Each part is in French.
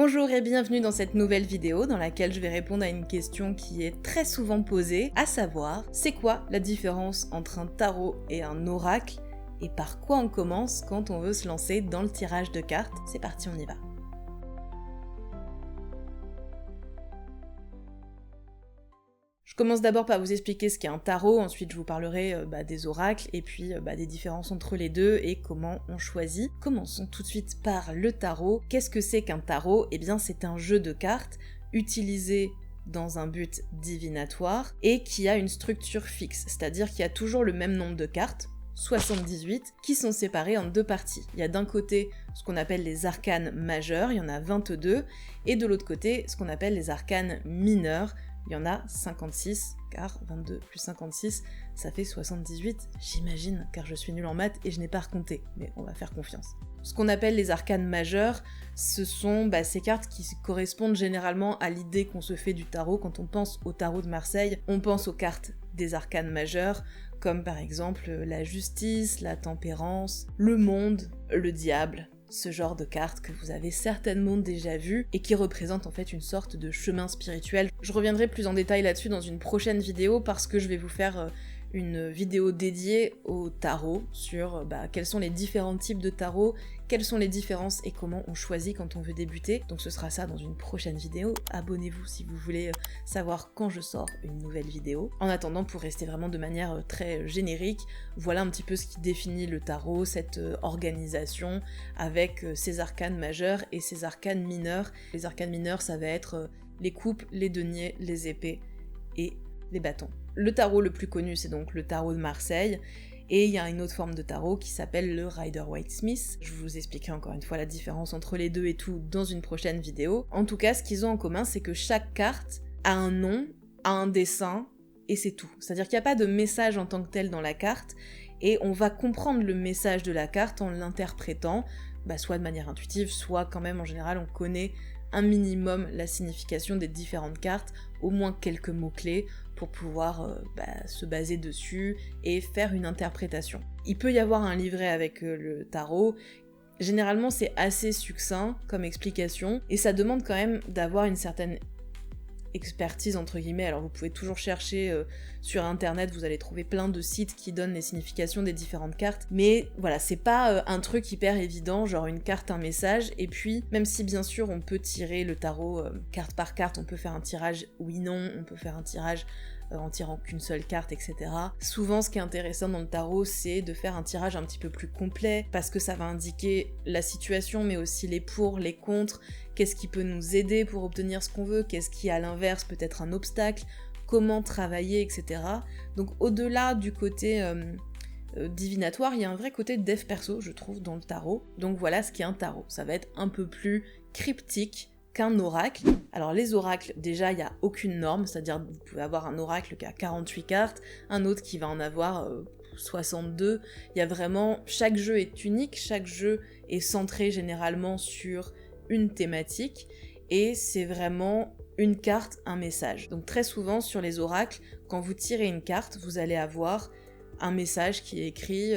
Bonjour et bienvenue dans cette nouvelle vidéo dans laquelle je vais répondre à une question qui est très souvent posée, à savoir, c'est quoi la différence entre un tarot et un oracle et par quoi on commence quand on veut se lancer dans le tirage de cartes? C'est parti, on y va. Je commence d'abord par vous expliquer ce qu'est un tarot, ensuite je vous parlerai des oracles et puis des différences entre les deux et comment on choisit. Commençons tout de suite par le tarot. Qu'est-ce que c'est qu'un tarot? Eh bien c'est un jeu de cartes utilisé dans un but divinatoire et qui a une structure fixe, c'est-à-dire qu'il y a toujours le même nombre de cartes, 78, qui sont séparées en deux parties. Il y a d'un côté ce qu'on appelle les arcanes majeurs, il y en a 22, et de l'autre côté ce qu'on appelle les arcanes mineurs, il y en a 56, car 22 plus 56, ça fait 78, j'imagine, car je suis nulle en maths et je n'ai pas recompté, mais on va faire confiance. Ce qu'on appelle les arcanes majeures, ce sont ces cartes qui correspondent généralement à l'idée qu'on se fait du tarot. Quand on pense au tarot de Marseille, on pense aux cartes des arcanes majeures, comme par exemple la justice, la tempérance, le monde, le diable, ce genre de cartes que vous avez certainement déjà vues et qui représentent en fait une sorte de chemin spirituel. Je reviendrai plus en détail là-dessus dans une prochaine vidéo parce que je vais vous faire une vidéo dédiée au tarot sur quels sont les différents types de tarot, quelles sont les différences et comment on choisit quand on veut débuter. Donc ce sera ça dans une prochaine vidéo. Abonnez-vous si vous voulez savoir quand je sors une nouvelle vidéo. En attendant, pour rester vraiment de manière très générique, voilà un petit peu ce qui définit le tarot, cette organisation avec ses arcanes majeures et ses arcanes mineurs. Les arcanes mineurs, ça va être les coupes, les deniers, les épées et les bâtons. Le tarot le plus connu, c'est donc le tarot de Marseille, et il y a une autre forme de tarot qui s'appelle le Rider-Waite-Smith. Je vous expliquerai encore une fois la différence entre les deux et tout dans une prochaine vidéo. En tout cas, ce qu'ils ont en commun, c'est que chaque carte a un nom, a un dessin, et c'est tout. C'est-à-dire qu'il n'y a pas de message en tant que tel dans la carte, et on va comprendre le message de la carte en l'interprétant, soit de manière intuitive, soit quand même en général on connaît un minimum la signification des différentes cartes, au moins quelques mots-clés pour pouvoir se baser dessus et faire une interprétation. Il peut y avoir un livret avec le tarot. Généralement c'est assez succinct comme explication et ça demande quand même d'avoir une certaine expertise entre guillemets. Alors vous pouvez toujours chercher sur internet, vous allez trouver plein de sites qui donnent les significations des différentes cartes, mais voilà, c'est pas un truc hyper évident, genre une carte, un message, et puis même si bien sûr on peut tirer le tarot carte par carte, on peut faire un tirage oui-non, on peut faire un tirage en tirant qu'une seule carte, etc. Souvent, ce qui est intéressant dans le tarot, c'est de faire un tirage un petit peu plus complet, parce que ça va indiquer la situation, mais aussi les pour, les contre, qu'est-ce qui peut nous aider pour obtenir ce qu'on veut, qu'est-ce qui, à l'inverse, peut être un obstacle, comment travailler, etc. Donc au-delà du côté divinatoire, il y a un vrai côté dev perso, je trouve, dans le tarot. Donc voilà ce qu'est un tarot. Ça va être un peu plus cryptique qu'un oracle. Alors les oracles, déjà, il n'y a aucune norme, c'est-à-dire vous pouvez avoir un oracle qui a 48 cartes, un autre qui va en avoir 62. Il y a vraiment... Chaque jeu est unique, chaque jeu est centré généralement sur une thématique, et c'est vraiment une carte, un message. Donc très souvent sur les oracles, quand vous tirez une carte, vous allez avoir un message qui est écrit,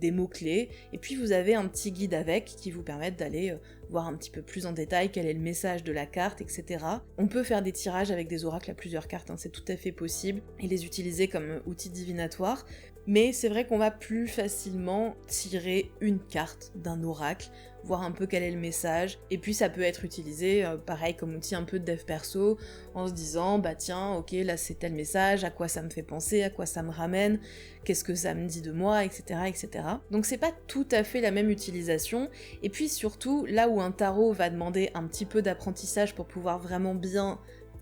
des mots-clés, et puis vous avez un petit guide avec qui vous permettent d'aller voir un petit peu plus en détail quel est le message de la carte, etc. On peut faire des tirages avec des oracles à plusieurs cartes, c'est tout à fait possible, et les utiliser comme outil divinatoire, mais c'est vrai qu'on va plus facilement tirer une carte d'un oracle, voir un peu quel est le message, et puis ça peut être utilisé, pareil, comme outil un peu de dev perso, en se disant, tiens, ok, là c'est tel message, à quoi ça me fait penser, à quoi ça me ramène, qu'est-ce que ça me dit de moi, etc., etc. Donc c'est pas tout à fait la même utilisation, et puis surtout, là où un tarot va demander un petit peu d'apprentissage pour pouvoir vraiment bien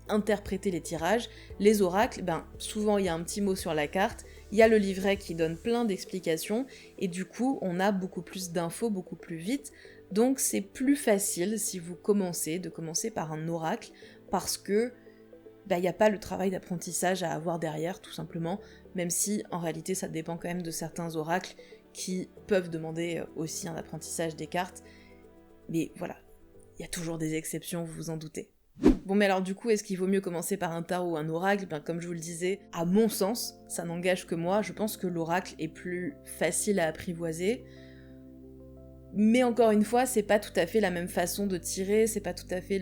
interpréter les tirages, les oracles, souvent il y a un petit mot sur la carte, il y a le livret qui donne plein d'explications, et du coup on a beaucoup plus d'infos, beaucoup plus vite, donc c'est plus facile si vous commencez, de commencer par un oracle, parce que il n'y a pas le travail d'apprentissage à avoir derrière, tout simplement, même si en réalité ça dépend quand même de certains oracles qui peuvent demander aussi un apprentissage des cartes, mais voilà, il y a toujours des exceptions, vous vous en doutez. Bon, mais alors du coup, est-ce qu'il vaut mieux commencer par un tarot ou un oracle? Comme je vous le disais, à mon sens, ça n'engage que moi, je pense que l'oracle est plus facile à apprivoiser. Mais encore une fois, c'est pas tout à fait la même façon de tirer, c'est pas tout à fait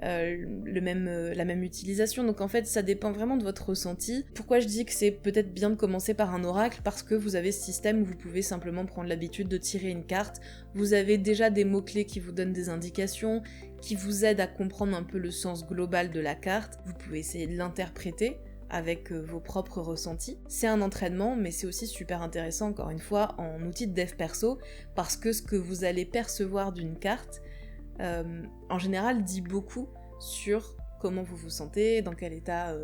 la même utilisation, donc en fait ça dépend vraiment de votre ressenti. Pourquoi je dis que c'est peut-être bien de commencer par un oracle? Parce que vous avez ce système où vous pouvez simplement prendre l'habitude de tirer une carte, vous avez déjà des mots-clés qui vous donnent des indications, qui vous aident à comprendre un peu le sens global de la carte, vous pouvez essayer de l'interpréter avec vos propres ressentis. C'est un entraînement, mais c'est aussi super intéressant, encore une fois, en outil de dev perso, parce que ce que vous allez percevoir d'une carte, en général, dit beaucoup sur comment vous vous sentez, dans quel état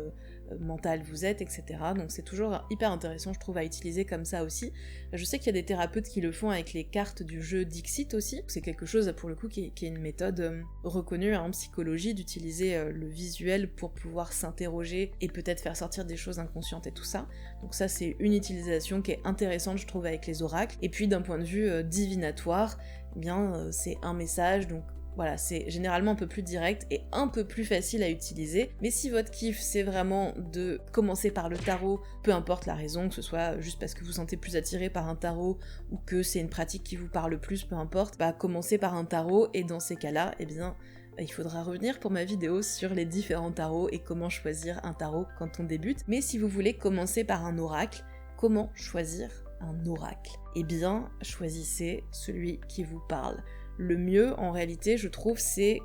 mental vous êtes, etc. Donc c'est toujours hyper intéressant, je trouve, à utiliser comme ça aussi. Je sais qu'il y a des thérapeutes qui le font avec les cartes du jeu Dixit aussi. C'est quelque chose, pour le coup, qui est une méthode reconnue en psychologie, d'utiliser le visuel pour pouvoir s'interroger et peut-être faire sortir des choses inconscientes et tout ça. Donc ça, c'est une utilisation qui est intéressante, je trouve, avec les oracles. Et puis, d'un point de vue divinatoire, eh bien, c'est un message, donc voilà, c'est généralement un peu plus direct et un peu plus facile à utiliser, mais si votre kiff c'est vraiment de commencer par le tarot, peu importe la raison, que ce soit juste parce que vous vous sentez plus attiré par un tarot ou que c'est une pratique qui vous parle plus, peu importe, bah commencez par un tarot et dans ces cas-là, eh bien, il faudra revenir pour ma vidéo sur les différents tarots et comment choisir un tarot quand on débute. Mais si vous voulez commencer par un oracle, comment choisir un oracle? Eh bien, choisissez celui qui vous parle. Le mieux, en réalité, je trouve, c'est...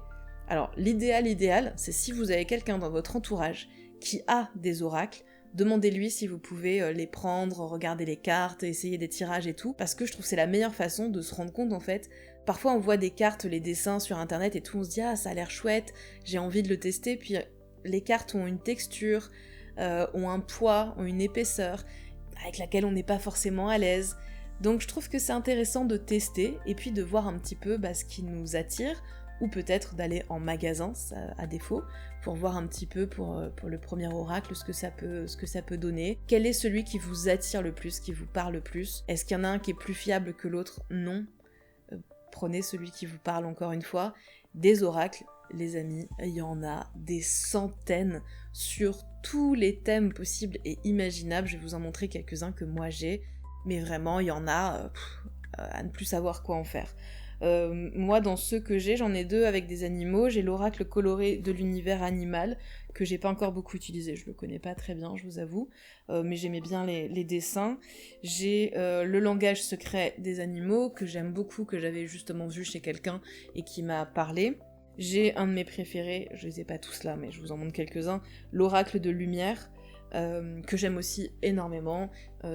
Alors, l'idéal, c'est si vous avez quelqu'un dans votre entourage qui a des oracles, demandez-lui si vous pouvez les prendre, regarder les cartes, essayer des tirages et tout, parce que je trouve que c'est la meilleure façon de se rendre compte, en fait. Parfois, on voit des cartes, les dessins sur internet et tout, on se dit « Ah, ça a l'air chouette, j'ai envie de le tester », puis les cartes ont une texture, ont un poids, ont une épaisseur, avec laquelle on n'est pas forcément à l'aise. Donc je trouve que c'est intéressant de tester et puis de voir un petit peu ce qui nous attire, ou peut-être d'aller en magasin, ça, à défaut, pour voir un petit peu pour le premier oracle ce que ça peut donner. Quel est celui qui vous attire le plus, qui vous parle le plus? Est-ce qu'il y en a un qui est plus fiable que l'autre? Non. Prenez celui qui vous parle encore une fois. Des oracles, les amis, il y en a des centaines sur tous les thèmes possibles et imaginables. Je vais vous en montrer quelques-uns que moi j'ai. Mais vraiment, il y en a à ne plus savoir quoi en faire. Moi, dans ceux que j'ai, j'en ai deux avec des animaux. J'ai l'oracle coloré de l'univers animal, que j'ai pas encore beaucoup utilisé. Je le connais pas très bien, je vous avoue. Mais j'aimais bien les dessins. J'ai le langage secret des animaux, que j'aime beaucoup, que j'avais justement vu chez quelqu'un et qui m'a parlé. J'ai un de mes préférés, je les ai pas tous là, mais je vous en montre quelques-uns. L'oracle de lumière, que j'aime aussi énormément.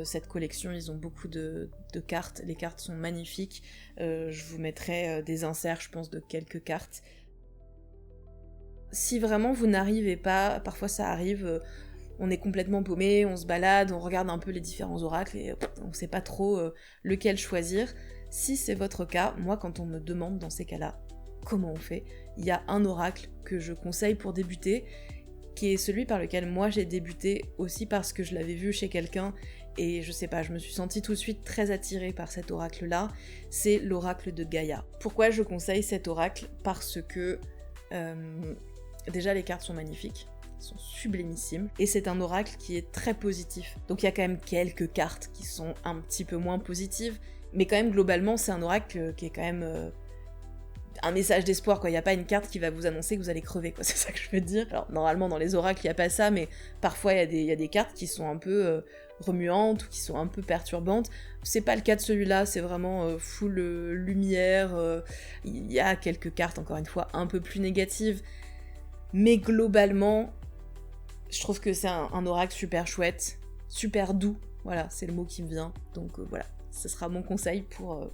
Cette collection, ils ont beaucoup de cartes, les cartes sont magnifiques. Je vous mettrai des inserts, je pense, de quelques cartes. Si vraiment vous n'arrivez pas, parfois ça arrive, on est complètement paumé, on se balade, on regarde un peu les différents oracles et on sait pas trop lequel choisir. Si c'est votre cas, moi quand on me demande dans ces cas-là comment on fait, il y a un oracle que je conseille pour débuter, qui est celui par lequel moi j'ai débuté, aussi parce que je l'avais vu chez quelqu'un, et je sais pas, je me suis sentie tout de suite très attirée par cet oracle-là, c'est l'oracle de Gaïa. Pourquoi je conseille cet oracle? Parce que, déjà les cartes sont magnifiques, sont sublimissimes, et c'est un oracle qui est très positif. Donc il y a quand même quelques cartes qui sont un petit peu moins positives, mais quand même globalement c'est un oracle qui est quand même... un message d'espoir, quoi. Il n'y a pas une carte qui va vous annoncer que vous allez crever, quoi. C'est ça que je veux dire. Alors, normalement, dans les oracles, il n'y a pas ça, mais parfois, il y a des cartes qui sont un peu remuantes ou qui sont un peu perturbantes. C'est pas le cas de celui-là, c'est vraiment full lumière. Il y a quelques cartes, encore une fois, un peu plus négatives. Mais globalement, je trouve que c'est un oracle super chouette, super doux. Voilà, c'est le mot qui me vient. Donc voilà, ce sera mon conseil pour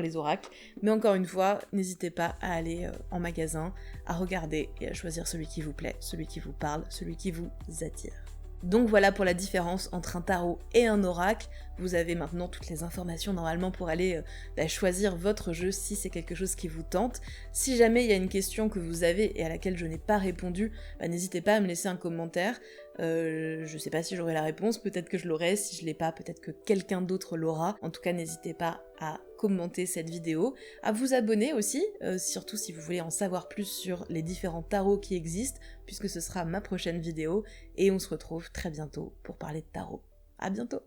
les oracles, mais encore une fois, n'hésitez pas à aller en magasin, à regarder et à choisir celui qui vous plaît, celui qui vous parle, celui qui vous attire. Donc voilà pour la différence entre un tarot et un oracle. Vous avez maintenant toutes les informations normalement pour aller choisir votre jeu si c'est quelque chose qui vous tente. Si jamais il y a une question que vous avez et à laquelle je n'ai pas répondu, n'hésitez pas à me laisser un commentaire. Je sais pas si j'aurai la réponse, peut-être que je l'aurai, si je l'ai pas, peut-être que quelqu'un d'autre l'aura. En tout cas, n'hésitez pas à commenter cette vidéo, à vous abonner aussi, surtout si vous voulez en savoir plus sur les différents tarots qui existent, puisque ce sera ma prochaine vidéo, et on se retrouve très bientôt pour parler de tarot. À bientôt!